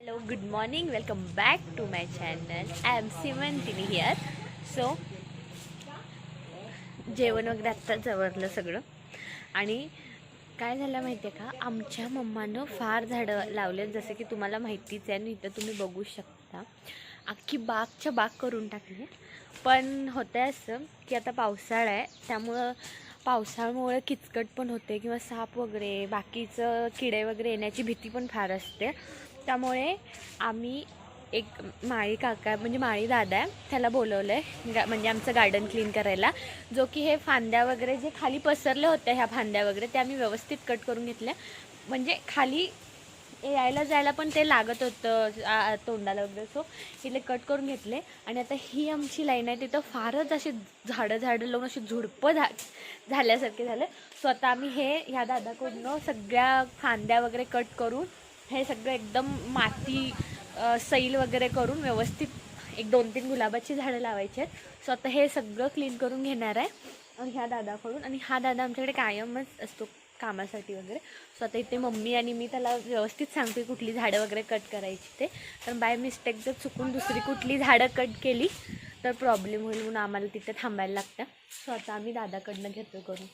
Hello, good morning. Welcome back to my channel. I am Simantini here. So, जेवण वगैरे आत्ताच आवरलं सगळं. आणि काय झालं माहिती आहे का, आमच्या मम्मानं फार झाडं लावले, जसं की तुम्हाला माहितीच आहे. आणि इथं तुम्ही बघू शकता अख्खी बागच्या बाग करून टाकली. पण होतं असं की आता पावसाळा आहे, त्यामुळं पावसामुळे किचकट पण होते किंवा साप वगैरे बाकीचं किडे वगैरे येण्याची भीती पण फार असते. त्यामुळे आम्ही एक माळी काका म्हणजे माळी दादा आहे, त्याला बोलवलं आहे म्हणजे आमचं गार्डन क्लीन करायला. जो की हे फांद्या वगैरे जे खाली पसरले होत्या, ह्या फांद्या वगैरे त्या आम्ही व्यवस्थित कट करून घेतल्या. म्हणजे खाली यायला जायला पण ते लागत होतं तोंडाला वगैरे. सो इथे कट करून घेतले. आणि आता ही आमची लाईन आहे, तिथं फारच अशी झाडं लावून अशी झुडपं झाल्यासारखे झाले. सो आता आम्ही हे ह्या दादाकडून सगळ्या फांद्या वगैरे कट करून हे सगळं एकदम माती सैल वगैरे करून व्यवस्थित एक 2-3 गुलाबाची झाडं लावायची आहेत. सो आता हे सगळं क्लीन करून घेणार आहे आणि ह्या दादाकडून. आणि हा दादा आमच्याकडे कायमच असतो कामासाठी वगैरे. सो आता इथे मम्मी आणि मी त्याला व्यवस्थित सांगते कुठली झाडं वगैरे कट करायची ते. कारण बाय मिस्टेक जर चुकून दुसरी कुठली झाडं कट केली तर प्रॉब्लेम होईल, म्हणून आम्हाला तिथे थांबायला लागतं. सो आता आम्ही दादाकडनं घेतो करून.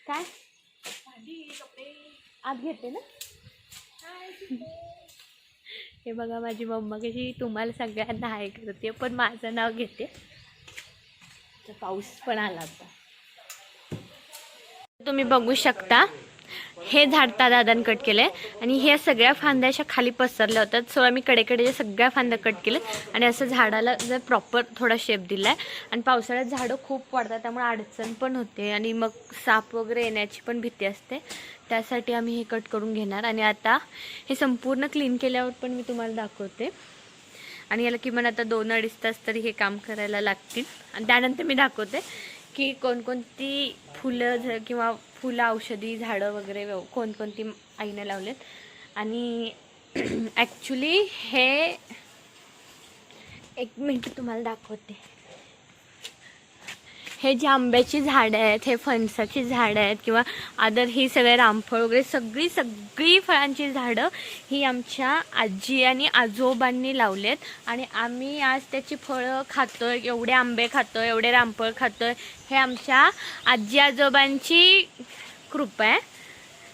काय आत घेते ना. हे बघा माझी मम्मा कशी तुम्हाला सगळ्यांना हाय करते, पण माझं नाव घेते. तर पाऊस पण आला आता. तुम्ही बघू शकता हे झाड त्या दादाने कट केलंय आणि हे सगळ्या फांद्या अशा खाली पसरल्या होत्या. सो आम्ही कडेकडे सगळ्या फांद्या कट केल्या आणि असं झाडाला जर प्रॉपर थोडा शेप दिलाय. आणि पावसाळ्यात झाडं खूप वाढतात, त्यामुळे अडचण पण होते आणि मग साप वगैरे येण्याची पण भीती असते. त्यासाठी आम्ही हे कट करून घेणार. आणि आता हे संपूर्ण क्लीन केल्यावर पण मी तुम्हाला दाखवते. आणि याला किमान आता 2-2.5 तास तरी हे काम करायला लागतील. आणि त्यानंतर मी दाखवते की कोणकोणती फुलं किंवा फुलं औषधी झाडं वगैरे कोणकोणती आईनं लावलेत. आणि ॲक्च्युली हे एक मिनिट तुम्हाला दाखवते. हे जे आंब्याची झाडं आहेत, हे फणसाची झाडं आहेत किंवा अदर ही सगळे रामफळ वगैरे सगळी फळांची झाडं ही आमच्या आजी आणि आजोबांनी लावलेत. आणि आम्ही आज त्याची फळं खातोय, एवढे आंबे खातोय, एवढे रामफळ खातोय, हे आमच्या आजी आजोबांची कृपा आहे.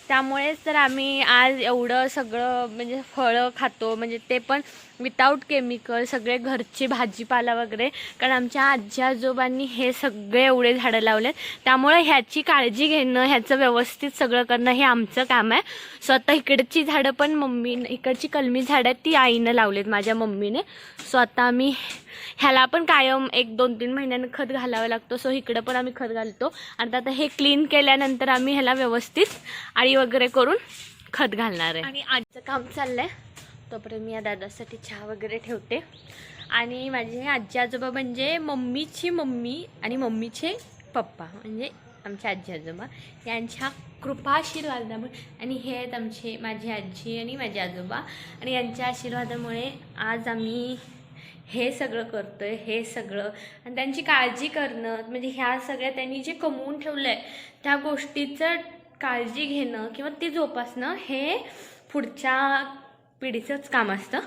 त्यामुळेच तर आम्ही आज एवढं सगळं म्हणजे फळं खातो, म्हणजे ते पण विदाऊट केमिकल, सगळे घरचे भाजीपाला वगैरे. कारण आमच्या आजी आजोबांनी हे सगळे एवढे झाडं लावलेत, त्यामुळे ह्याची काळजी घेणं, ह्याचं व्यवस्थित सगळं करणं हे आमचं काम आहे. स्वतः इकडची झाडं पण इकडची कलमी झाडं आहेत ती आईनं लावलेत, माझ्या मम्मीने. सो आता आम्ही ह्याला पण कायम 1-2-3 महिन्यानं खत घालावं लागतो. सो इकडं पण आम्ही खत घालतो. आणि आता हे क्लीन केल्यानंतर आम्ही ह्याला व्यवस्थित आळी वगैरे करून खत घालणार आहे. आणि आजचं काम चाललंय, तोपर्यंत मी या दादासाठी चहा वगैरे ठेवते. आणि माझे आजी आजोबा म्हणजे मम्मीची मम्मी आणि मम्मीचे पप्पा म्हणजे आमचे आजी आजोबा यांच्या कृपा आशीर्वादामुळे. आणि हे आहेत माझी आजी आणि माझे आजोबा. आणि यांच्या आशीर्वादामुळे आज आम्ही हे सगळं करतोय. हे सगळं आणि त्यांची काळजी करणं म्हणजे ह्या सगळ्या त्यांनी जे कमवून ठेवलं आहे त्या गोष्टीचं काळजी घेणं किंवा ती जोपासणं हे पुढच्या पिढीचंच काम असतं.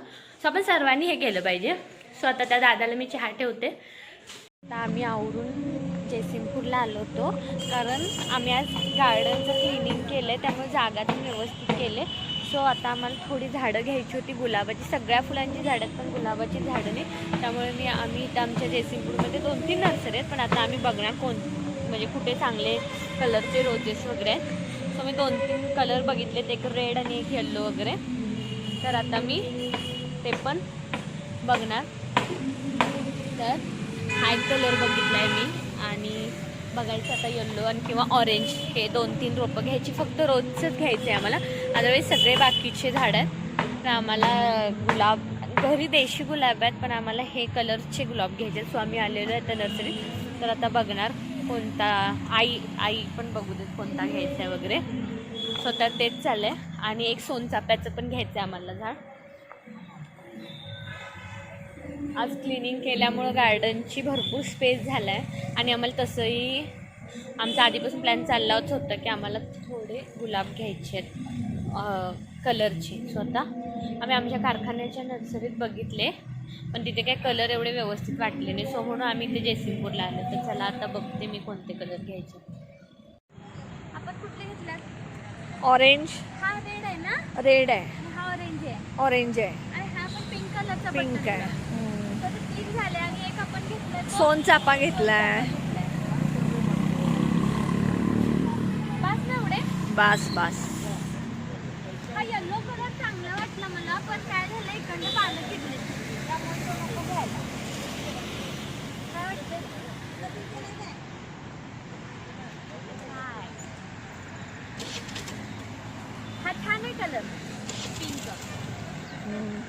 सो आपण सर्वांनी हे केलं पाहिजे. सो आता त्या दादाला मी चहा ठेवते. आता आम्ही आवरून जयसिंगपूरला आलो होतो, कारण आम्ही आज गार्डनचं क्लिनिंग केलं आहे, त्यामुळे जागा पण व्यवस्थित केले. सो आता आम्हाला थोडी झाडं घ्यायची होती गुलाबाची. सगळ्या फुलांची झाडं आहेत पण गुलाबाची झाडं नाही. त्यामुळे आम्ही इथं आमच्या जयसिंगपूरमध्ये 2-3 नर्सरी आहेत, पण आता आम्ही बघणार म्हणजे कुठे चांगले कलरचे रोजेस वगैरे आहेत. सो मी 2-3 कलर बघितलेत, एक रेड आणि एक येल्लो वगैरे. तर आता मी ते पण बघणार. तर हा एक कलर बघितला आहे मी आणि बघायचं आता येल्लो आणि किंवा ऑरेंज हे 2-3 रोपं घ्यायची. फक्त रोजचंच घ्यायचं आहे आम्हाला, अदरवाईज सगळे बाकीचे झाडं आहेत. तर आम्हाला गुलाब घरी देशी गुलाब आहेत, पण आम्हाला हे कलरचे गुलाब घ्यायचे. सो आम्ही आलेलो आहे त्या नर्सरीत. तर आता बघणार कोणता आई पण बघू देत कोणता घ्यायचा आहे वगैरे. स्वतः तेच चाललं आहे. आणि एक सोनचाफ्याचं पण घ्यायचं आहे आम्हाला झाड. आज क्लिनिंग केल्यामुळं गार्डनची भरपूर स्पेस झाला आहे. आणि आम्हाला तसंही आमचा आधीपासून प्लॅन चाललाच होता की आम्हाला थोडे गुलाब घ्यायचे आहेत. कलरची. स्वतः आम्ही आमच्या कारखान्याच्या नर्सरीत बघितले, पण तिथे काही कलर एवढे व्यवस्थित वाटले नाही. सो म्हणून आम्ही इथे जयसिंगपूरला आलो. तर चला आता बघते मी कोणते कलर घ्यायचे. आपण कुठले घेतल्यात? ऑरेंज. हा रेड आहे ना? रेड आहे. हा ऑरेंज आहे. ऑरेंज आहे. आणि हा पण पिंक कलरचा. पिंक आहे. तर 3 झाले आणि एक आपण घेतलाय सोनचाफा घेतलाय. बस ना एवढे? बास बास. हा येलो कलर चांगला वाटला मला, पण काय झालं इकडनं पानं किडले त्यामुळे तो नको घ्यायला. काय वाटतं? हा छान आहे कलर, पिंक.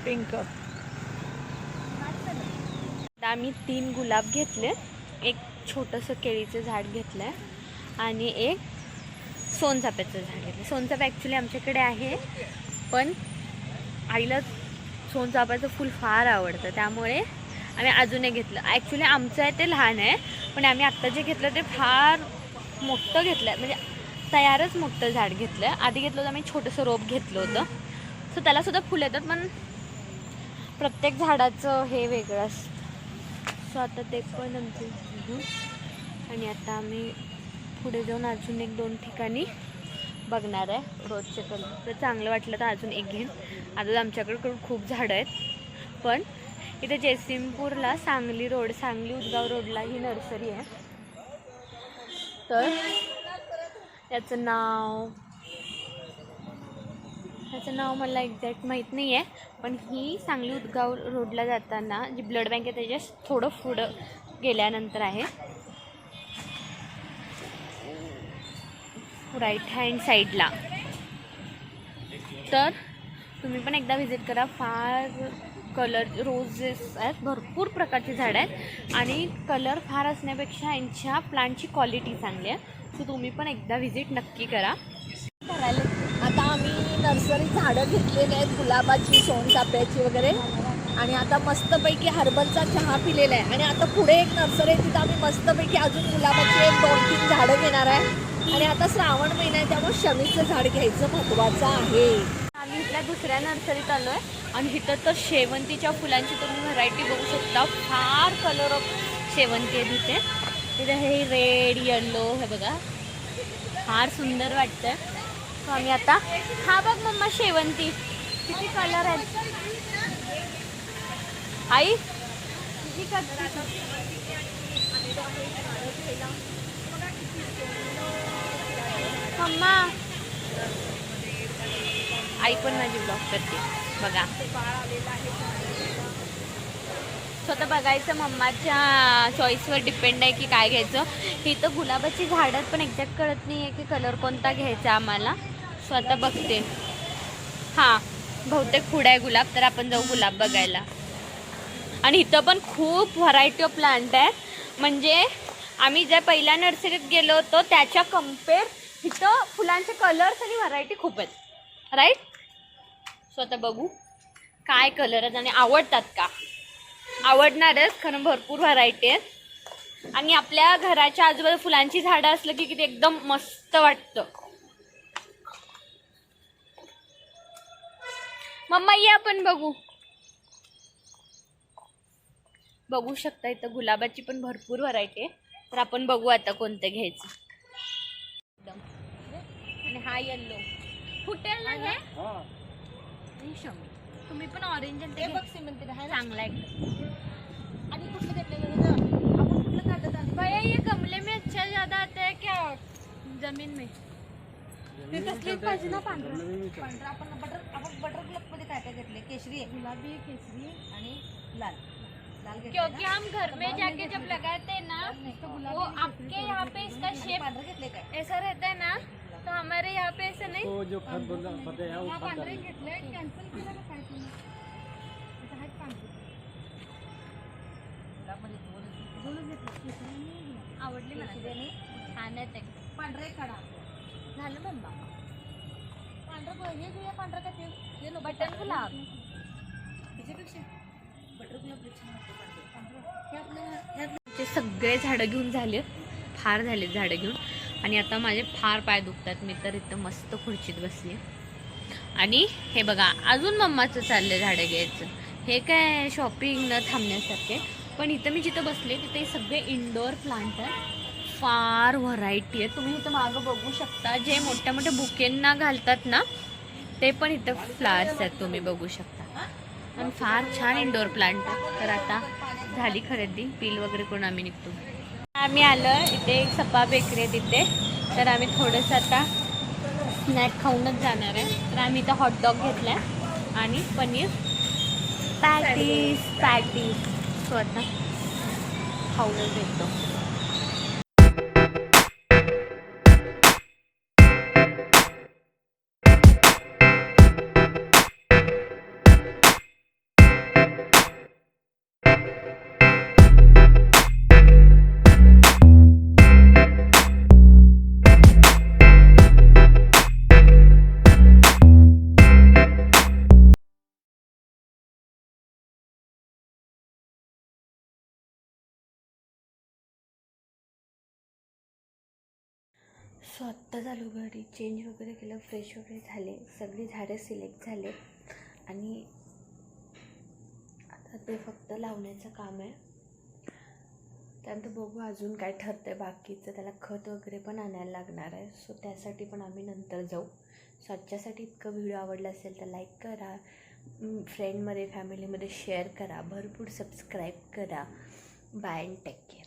पिंक. आता आम्ही 3 गुलाब घेतले, एक छोटंसं केळीचं झाड घेतलंय आणि एक सोनचाफ्याचं झाड घेतलं. सोनचाफा ॲक्च्युली आमच्याकडे आहे, पण आईला सोनचाफ्याचं फूल फार आवडतं, त्यामुळे आम्ही अजून एक घेतलं. ॲक्च्युली आमचं आहे ते लहान आहे, पण आम्ही आत्ता जे घेतलं ते फार मोठं घेतलं आहे, म्हणजे तयारच मोठं झाड घेतलं आहे. आधी घेतलं होतं आम्ही छोटंसं रोप घेतलं होतं, सो त्यालासुद्धा फुलं येतात, पण प्रत्येक झाडाचं हे वेगळं असतं. सो आता ते पण आमचं घेऊ. आणि आता आम्ही पुढे जाऊन अजून 1-2 ठिकाणी बघणार आहे रोजचे कलर. तर चांगलं वाटलं तर अजून एक घेईन. आता आमच्याकडे खूप झाडं आहेत, पण इथे जयसिंगपूरला सांगली उदगाव रोडला ही नर्सरी आहे. तर त्याचं नाव मला एक्झॅक्ट माहीत नाही आहे, पण ही सांगली उदगाव रोडला जाताना जी ब्लड बँक आहे त्याच्या थोडं पुढं गेल्यानंतर आहे, राईट हँड साईडला. तर तुम्ही पण एकदा व्हिजिट करा. फार कलर रोजेस आहेत, भरपूर प्रकारची झाडं आहेत आणि कलर फार असण्यापेक्षा यांच्या प्लांटची क्वालिटी चांगली आहे. सो तुम्ही पण एकदा व्हिजिट नक्की करा. आता आम्ही नर्सरी झाडं घेतलेली आहेत, गुलाबाची, सोनचाफ्याची वगैरे. आणि आता मस्तपैकी हर्बलचा चहा पिलेला आहे. आणि आता पुढे एक नर्सरी आहे, तिथं आम्ही मस्तपैकी अजून गुलाबाची 1-2-3 झाडं घेणार आहे. आणि आता श्रावण महिना आहे, त्यामुळे शमीचं झाड घ्यायचं महत्त्वाचं आहे. आम्ही इथल्या दुसऱ्या नर्सरीत आलो आहे आणि इथं तर शेवंतीच्या फुलांची तुम्ही व्हरायटी बघू शकता. फार कलर ऑफ शेवंती आहे तिथे. तिथे हे रेड, येलो, हे बघा फार सुंदर वाटतं. तर आम्ही आता हा बघ मम्मा शेवंती किती कलर आहेत. आई किती मम्मा, आई पण माझी ब्लॉग करते बघा. स्वतः बघायचं, मम्माच्या चॉईसवर डिपेंड आहे की काय घ्यायचं. ही तर गुलाबाची झाडं पण एक्झॅक्ट कळत नाही आहे की कलर कोणता घ्यायचा आम्हाला. स्वतः बघते. हां बहुतेक पुढे आहे गुलाब, तर आपण जाऊ गुलाब बघायला. आणि इथं पण खूप व्हरायटी ऑफ प्लांट आहे, म्हणजे आम्ही ज्या पहिल्या नर्सरीत गेलो होतो त्याच्या कम्पेअर इथं फुलांचे कलर्स आणि व्हरायटी खूप आहेत, राईट. स्वतः बघू काय कलर आहेत आणि आवडतात का. आवडणारच, खरं भरपूर व्हरायटी आहेत. आणि आपल्या घराच्या आजूबाजू फुलांची झाडं असलं की किती एकदम मस्त वाटतं. मम्मा ये आपण बघू शकता. इथं गुलाबाची पण भरपूर व्हरायटी आहे, तर आपण बघू आता कोणतं घ्यायचं. एकदम. आणि हा येल्लो फुटेल ना हे. तुम्ही पण ऑरेंज आणि ते चांगला आहे. आणि कुठलं घेतलेलं आपण कुठलं काढत आले भैया, ये गमले में अच्छा ज्यादा आता है क्या जमीन में? ते तसलीच पाहिजे ना. पांढरा आपण बटर गुलाब मध्ये काय काय घेतले? केशरी, गुलाबी, केसरी आणि लाल. क्योंकि हम घर में जाके जब लगाते हैं ना, वो आपके यहाँ पे इसका शेप ऐसा रहता है ना, तो हमारे यहाँ पे ऐसा नहीं. तो जो पांढरे घेतले कॅन्सल केलं का काय तुम्ही? आवडली मला, छान आहे ते. पांढरे कडा झालं मम्मा. पांढरं हे घेऊया. पांढरं का ते बटन गुलाब, त्याच्यापेक्षा बटर गुलाब छान वाटतं. सगळे झाडं घेऊन झाले, फार झाले झाडं घेऊन. आणि आता माझे फार पाय दुखतात. मी तर इथं मस्त खुर्चीत बसले. आणि हे बघा अजून मम्माचं चाललं झाडं घ्यायचं. हे काय शॉपिंग न थांबण्यासारखे. पण इथं मी जिथं बसले तिथे सगळे इंडोर प्लांट आहेत. फार व्हरायटी आहे. तुम्ही इथं मागं बघू शकता, जे मोठ्या मोठ्या बुकेंना घालतात ना ते पण इथं फ्लावर्स आहेत, तुम्ही बघू शकता. आणि फार छान इंडोर प्लांट आहे. तर आता झाली खरेदी, बिल वगैरे करून आम्ही निघतो. आम्ही आलं इथे एक सपा बेकरी आहे तिथे. तर आम्ही थोडंसं आता स्नॅक खाऊनच जाणार आहे. तर आम्ही इथं हॉटडॉग घेतला आहे आणि पनीर पॅटीस स्वतः खाऊनच भेटतो. सो आत्ता झालो घरी, चेंज वगैरे केलं, फ्रेश वगैरे झाले, सगळी झाडं सिलेक्ट झाले आणि आता ते फक्त लावण्याचं काम आहे. त्यानंतर बघू अजून काय ठरतंय बाकीचं. त्याला खत वगैरे पण आणायला लागणार आहे. सो त्यासाठी पण आम्ही नंतर जाऊ. सो आजच्यासाठी इतकं व्हिडिओ आवडला असेल तर लाईक करा, फ्रेंडमध्ये फॅमिलीमध्ये शेअर करा, भरपूर सबस्क्राईब करा. Bye and take care.